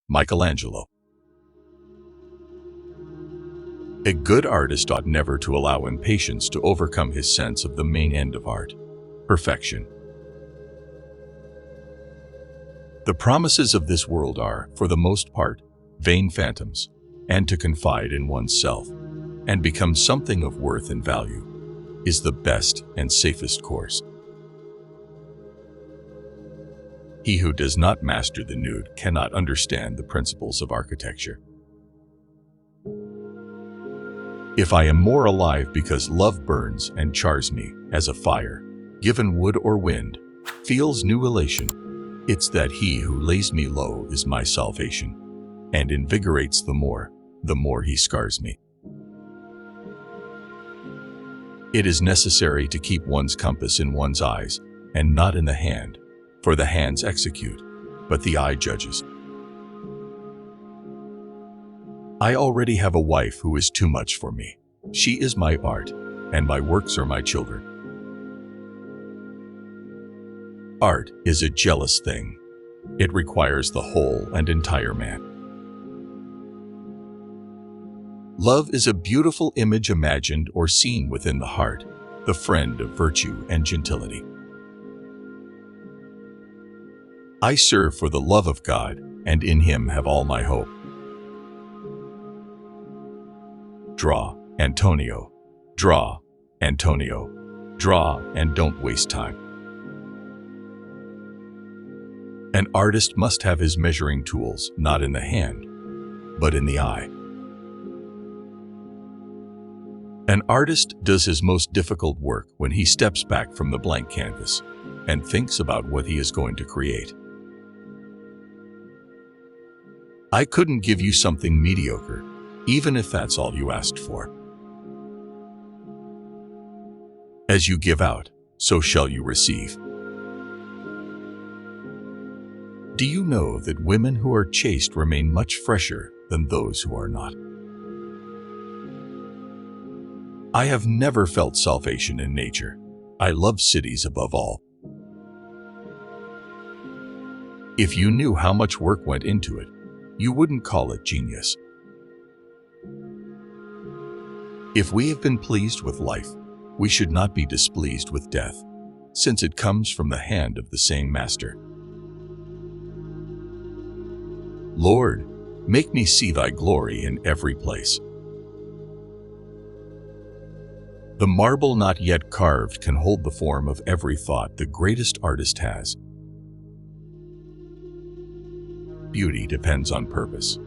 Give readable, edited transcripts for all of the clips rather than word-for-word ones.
Michelangelo. A good artist ought never to allow impatience to overcome his sense of the main end of art, perfection. The promises of this world are, for the most part, vain phantoms, and to confide in oneself and become something of worth and value is the best and safest course. He who does not master the nude cannot understand the principles of architecture. If I am more alive because love burns and chars me as a fire, given wood or wind, feels new elation, it's that he who lays me low is my salvation, and invigorates the more he scars me. It is necessary to keep one's compass in one's eyes and not in the hand, for the hands execute, but the eye judges. I already have a wife who is too much for me. She is my art, and my works are my children. Art is a jealous thing. It requires the whole and entire man. Love is a beautiful image imagined or seen within the heart, the friend of virtue and gentility. I serve for the love of God, and in Him have all my hope. Draw, Antonio. Draw, Antonio. Draw, and don't waste time. An artist must have his measuring tools not in the hand, but in the eye. An artist does his most difficult work when he steps back from the blank canvas and thinks about what he is going to create. I couldn't give you something mediocre, even if that's all you asked for. As you give out, so shall you receive. Do you know that women who are chaste remain much fresher than those who are not? I have never felt salvation in nature. I love cities above all. If you knew how much work went into it, you wouldn't call it genius. If we have been pleased with life, we should not be displeased with death, since it comes from the hand of the same Master. Lord, make me see thy glory in every place. The marble not yet carved can hold the form of every thought the greatest artist has. Beauty depends on purpose.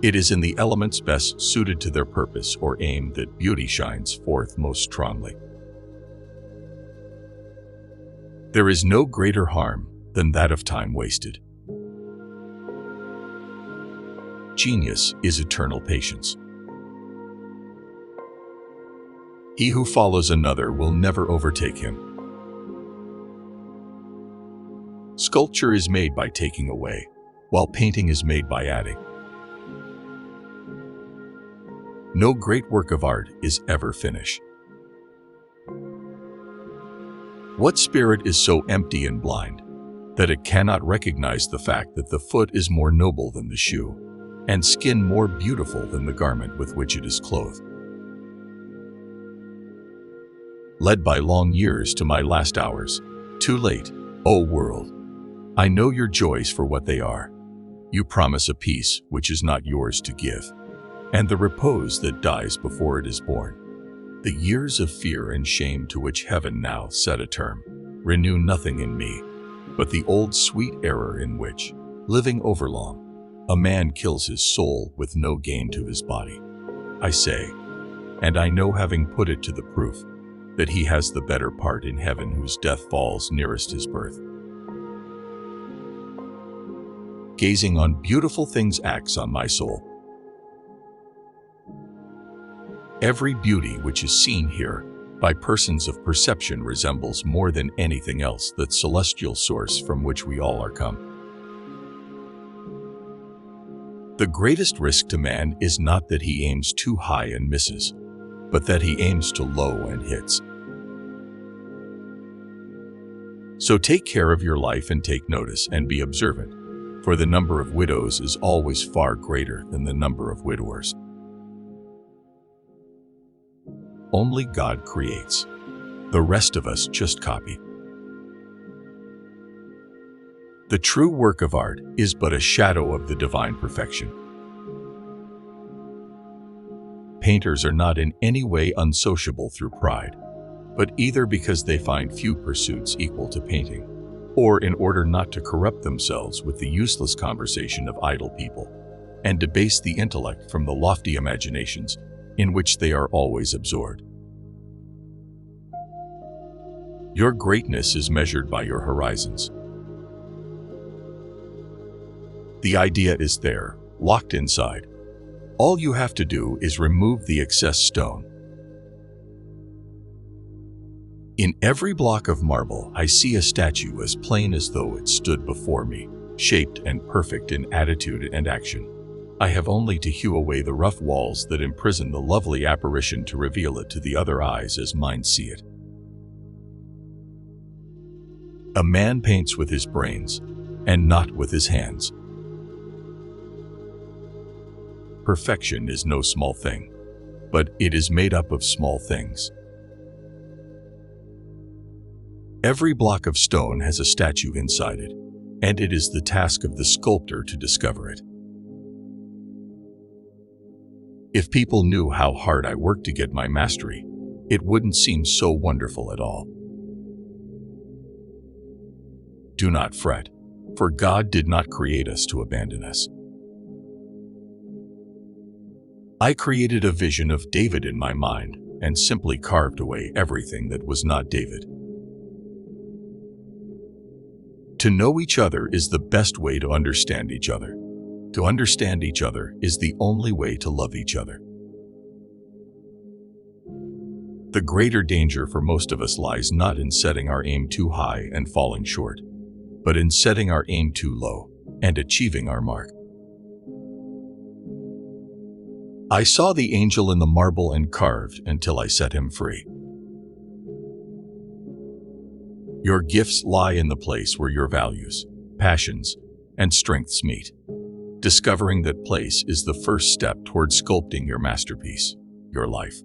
It is in the elements best suited to their purpose or aim that beauty shines forth most strongly. There is no greater harm than that of time wasted. Genius is eternal patience. He who follows another will never overtake him. Sculpture is made by taking away, while painting is made by adding. No great work of art is ever finished. What spirit is so empty and blind that it cannot recognize the fact that the foot is more noble than the shoe, and skin more beautiful than the garment with which it is clothed? Led by long years to my last hours, too late, O world, I know your joys for what they are. You promise a peace which is not yours to give, and the repose that dies before it is born. The years of fear and shame to which heaven now set a term renew nothing in me but the old sweet error in which, living overlong, a man kills his soul with no gain to his body. I say, and I know, having put it to the proof, that he has the better part in heaven whose death falls nearest his birth. Gazing on beautiful things acts on my soul. Every beauty which is seen here by persons of perception resembles more than anything else that celestial source from which we all are come. The greatest risk to man is not that he aims too high and misses, but that he aims too low and hits. So take care of your life and take notice and be observant, for the number of widows is always far greater than the number of widowers. Only God creates. The rest of us just copy. The true work of art is but a shadow of the divine perfection. Painters are not in any way unsociable through pride, but either because they find few pursuits equal to painting, or in order not to corrupt themselves with the useless conversation of idle people, and debase the intellect from the lofty imaginations in which they are always absorbed. Your greatness is measured by your horizons. The idea is there, locked inside. All you have to do is remove the excess stone. In every block of marble, I see a statue as plain as though it stood before me, shaped and perfect in attitude and action. I have only to hew away the rough walls that imprison the lovely apparition to reveal it to the other eyes as mine see it. A man paints with his brains, and not with his hands. Perfection is no small thing, but it is made up of small things. Every block of stone has a statue inside it, and it is the task of the sculptor to discover it. If people knew how hard I worked to get my mastery, it wouldn't seem so wonderful at all. Do not fret, for God did not create us to abandon us. I created a vision of David in my mind and simply carved away everything that was not David. To know each other is the best way to understand each other. To understand each other is the only way to love each other. The greater danger for most of us lies not in setting our aim too high and falling short, but in setting our aim too low and achieving our mark. I saw the angel in the marble and carved until I set him free. Your gifts lie in the place where your values, passions, and strengths meet. Discovering that place is the first step toward sculpting your masterpiece, your life.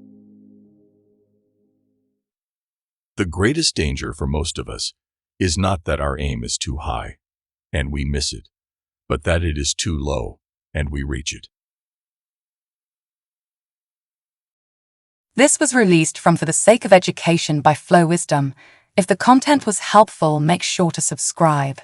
The greatest danger for most of us is not that our aim is too high and we miss it, but that it is too low and we reach it. This was released from For the Sake of Education by Flow Wisdom. If the content was helpful, make sure to subscribe.